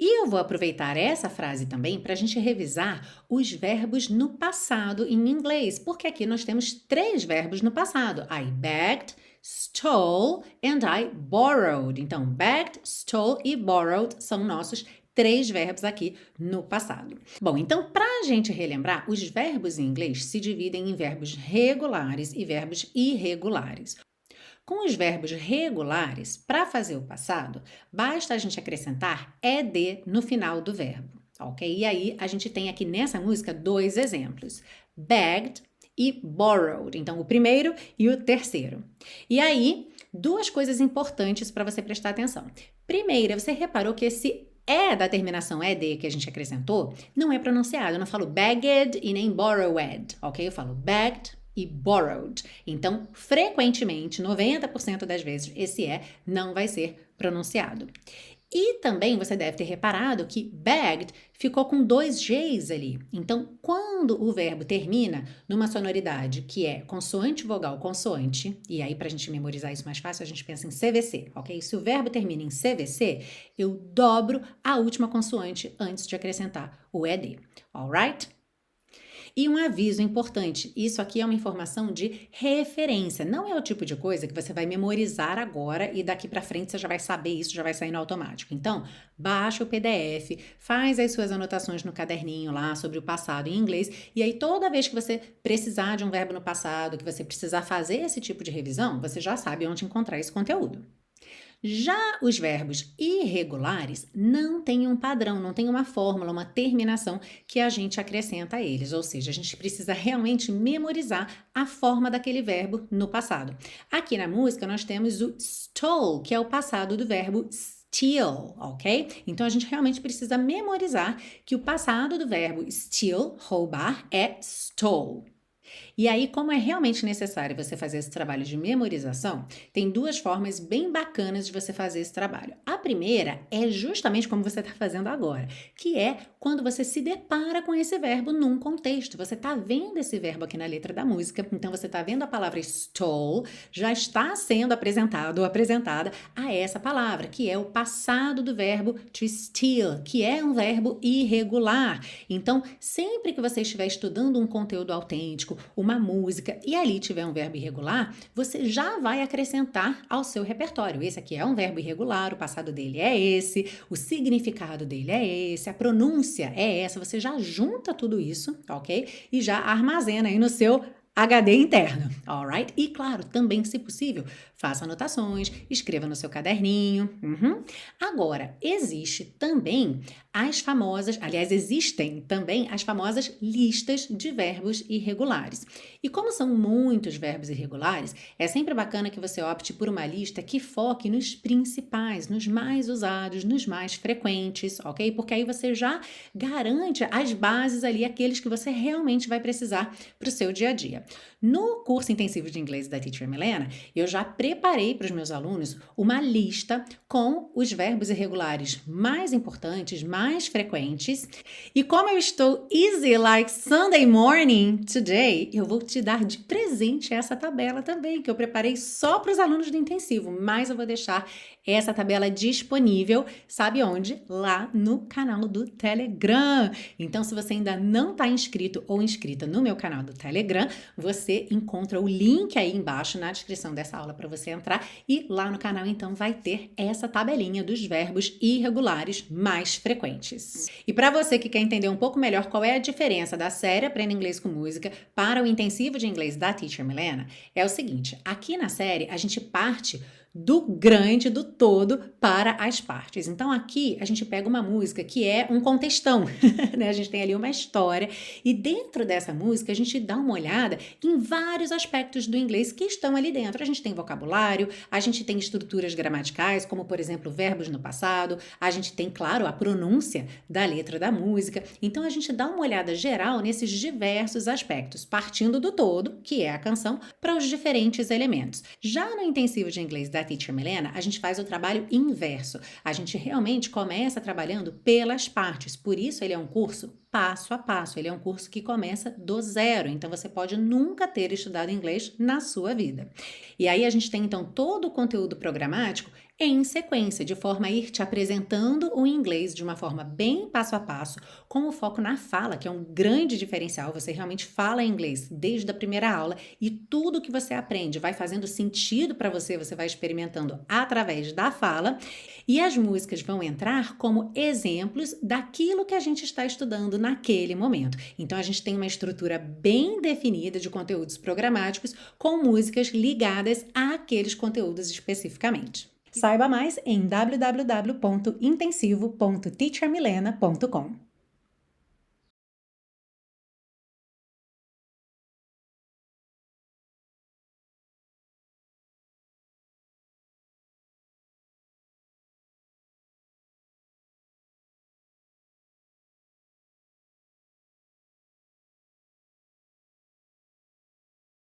E eu vou aproveitar essa frase também para a gente revisar os verbos no passado em inglês, porque aqui nós temos 3 verbos no passado. I begged, stole and I borrowed. Então, begged, stole e borrowed são nossos 3 verbos aqui no passado. Bom, então, para a gente relembrar, os verbos em inglês se dividem em verbos regulares e verbos irregulares. Com os verbos regulares, para fazer o passado, basta a gente acrescentar ed no final do verbo, ok? E aí, a gente tem aqui nessa música 2 exemplos, begged e borrowed. Então, o primeiro e o terceiro. E aí, 2 coisas importantes para você prestar atenção. Primeira, você reparou que esse da terminação ed que a gente acrescentou não é pronunciado. Eu não falo begged e nem borrowed, ok? Eu falo begged e borrowed. Então, frequentemente, 90% das vezes, esse não vai ser pronunciado. E também você deve ter reparado que begged ficou com 2 Gs ali. Então, quando o verbo termina numa sonoridade que é consoante, vogal, consoante, e aí para a gente memorizar isso mais fácil, a gente pensa em CVC, ok? Se o verbo termina em CVC, eu dobro a última consoante antes de acrescentar o ED, alright? E um aviso importante, isso aqui é uma informação de referência, não é o tipo de coisa que você vai memorizar agora e daqui para frente você já vai saber isso, já vai sair no automático. Então, baixa o PDF, faz as suas anotações no caderninho lá sobre o passado em inglês e aí toda vez que você precisar de um verbo no passado, que você precisar fazer esse tipo de revisão, você já sabe onde encontrar esse conteúdo. Já os verbos irregulares não têm um padrão, não tem uma fórmula, uma terminação que a gente acrescenta a eles, ou seja, a gente precisa realmente memorizar a forma daquele verbo no passado. Aqui na música nós temos o stole, que é o passado do verbo steal, ok? Então a gente realmente precisa memorizar que o passado do verbo steal, roubar, é stole. E aí, como é realmente necessário você fazer esse trabalho de memorização, tem 2 formas bem bacanas de você fazer esse trabalho. A primeira é justamente como você está fazendo agora, que é quando você se depara com esse verbo num contexto. Você está vendo esse verbo aqui na letra da música, então você está vendo a palavra stole, já está sendo apresentado ou apresentada a essa palavra, que é o passado do verbo to steal, que é um verbo irregular. Então, sempre que você estiver estudando um conteúdo autêntico, uma música e ali tiver um verbo irregular, você já vai acrescentar ao seu repertório. Esse aqui é um verbo irregular, o passado dele é esse, o significado dele é esse, a pronúncia é essa, você já junta tudo isso, ok? E já armazena aí no seu HD interno, alright? E claro, também, se possível, faça anotações, escreva no seu caderninho. Agora, existem também as famosas listas de verbos irregulares. E como são muitos verbos irregulares, é sempre bacana que você opte por uma lista que foque nos principais, nos mais usados, nos mais frequentes, ok? Porque aí você já garante as bases ali, aqueles que você realmente vai precisar para o seu dia a dia. No curso intensivo de inglês da Teacher Milena, eu já preparei para os meus alunos uma lista com os verbos irregulares mais importantes, mais frequentes. E como eu estou easy like Sunday morning today, eu vou te dar de presente essa tabela também, que eu preparei só para os alunos do intensivo, mas eu vou deixar essa tabela disponível, sabe onde? Lá no canal do Telegram. Então, se você ainda não está inscrito ou inscrita no meu canal do Telegram, você encontra o link aí embaixo na descrição dessa aula para você entrar e lá no canal então vai ter essa tabelinha dos verbos irregulares mais frequentes. E para você que quer entender um pouco melhor qual é a diferença da série Aprenda Inglês com Música para o intensivo de inglês da Teacher Milena, é o seguinte, aqui na série a gente parte do grande, do todo, para as partes. Então, aqui a gente pega uma música que é um contextão, né? A gente tem ali uma história e dentro dessa música a gente dá uma olhada em vários aspectos do inglês que estão ali dentro. A gente tem vocabulário, a gente tem estruturas gramaticais, como, por exemplo, verbos no passado, a gente tem, claro, a pronúncia da letra da música. Então, a gente dá uma olhada geral nesses diversos aspectos, partindo do todo, que é a canção, para os diferentes elementos. Já no intensivo de inglês da Teacher Milena, a gente faz o trabalho inverso. A gente realmente começa trabalhando pelas partes. Por isso, ele é um curso passo a passo. Ele é um curso que começa do zero. Então, você pode nunca ter estudado inglês na sua vida. E aí, a gente tem, então, todo o conteúdo programático em sequência, de forma a ir te apresentando o inglês de uma forma bem passo a passo, com o foco na fala, que é um grande diferencial. Você realmente fala inglês desde a primeira aula e tudo que você aprende vai fazendo sentido para você, você vai experimentando através da fala. E as músicas vão entrar como exemplos daquilo que a gente está estudando naquele momento. Então, a gente tem uma estrutura bem definida de conteúdos programáticos com músicas ligadas àqueles conteúdos especificamente. Saiba mais em www.intensivo.teachermilena.com.